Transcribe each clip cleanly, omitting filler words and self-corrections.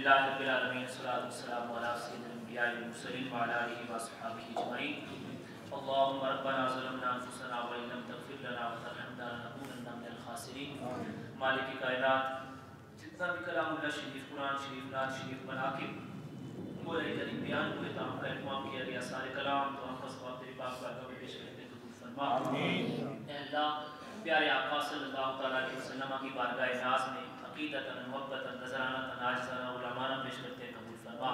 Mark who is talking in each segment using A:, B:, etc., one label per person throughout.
A: الحمدللہ رب العالمین والصلاۃ والسلام علی سید الانبیاء والمرسلین وعلی آلہ وصحبہ اجمعین اللہم ربنا ظلمنا انفسنا وان لم تغفر لنا وترحمنا لنکونن من الخاسرین۔ مالک کائنات جتنا بھی کلام اللہ شریف، قرآن شریف، نعت شریف بنا کے مولا کریم بیان ہوئے تام کا اہتمام کیا گیا، سارے کلام تو ہم پر ثواب تیری پاک بارگاہ میں پیش کرتے قبول فرما۔ اے اللہ پیارے آقا صلی اللہ تعالیٰ علیہ وسلم کی بارگاہ ناز میں عقیدتاً، محبتاً، نذرانتاً، عاجزانہ، غلامانہ پیش کرتے قبول فرما۔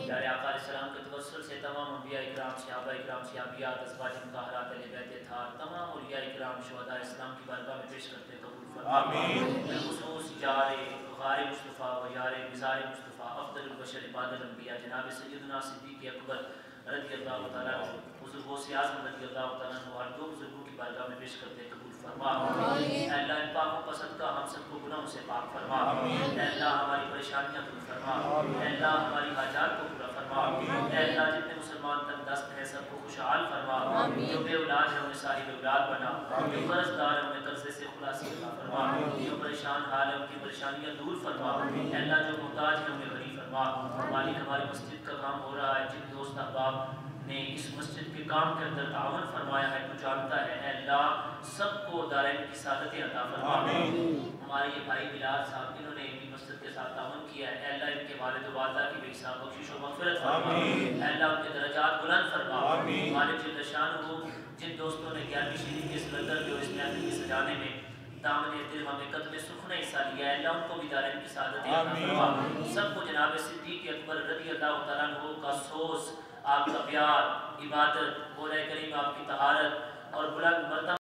A: پیارے آقا علیہ السلام کے توسل سے تمام انبیاء اکرام، صحابہ اکرام، صحابیات، ازواج مطہرات، اہل بیت اطہار، تمام اولیاء اکرام، شہداء اسلام کی بارگاہ میں پیش کرتے قبول فرما۔ بالخصوص یار غار مصطفیٰ و یار مزار مصطفیٰ افضل البشر بعد الانبیاء جناب سیدنا صدیق اکبر رضی اللہ تعالیٰ عنہ، حضور غوث اعظم رضی اللہ تعالیٰ عنہ اور دو بزرگوں کی بارگاہ میں پیش کرتے قبول فرما۔ اے اللہ ان پاکوں کا صدقہ ہم سب کو گناہوں سے پاک فرما۔ اے اللہ ہماری پریشانیاں دور فرما۔ اے اللہ ہماری حاجات کو پورا فرما۔ اے اللہ جتنے مسلمان تن دست ہیں سب کو خوشحال فرما۔ جو بے اولاد ہیں انہیں صاحب اولاد بنا، جو قرض دار ہیں انہیں قرضے سے خلاصی عطا فرما، جو پریشان حال ہے ان کی پریشانیاں دور فرما۔ اے اللہ جو محتاج ہیں انہیں غنی فرما۔ مالک ہماری مسجد کا کام ہو رہا ہے، جن دوست احباب نے اس مسجد کے کام کے اندر تعاون فرمایا ہے تو جانتا ہے، اے اللہ سب کو دارین کی سعادتیں عطا فرما۔ ہمارے یہ بھائی بلال صاحب انہوں نے بھی مسجد کے ساتھ تعاون کیا ہے، اے اللہ ان کے والد و والدہ کی بے حساب بخشش و مغفرت فرما۔ اے اللہ ان کے درجات بلند فرما۔ مالک جل شان ہو جن دوستوں نے 11ویں شریف کے سلندر جو اس محفل کی سجانے میں دامن دل مملکت میں سخن حصہ لیا ہے، اللہ ان کو بھی دارین کی سعادتیں عطا فرما۔ سب کو جناب صدیق اکبر رضی اللہ تعالیٰ عنہ کا سوز، آپ کا پیار، عبادت، مولا کریم آپ کی طہارت اور بلند مرتبہ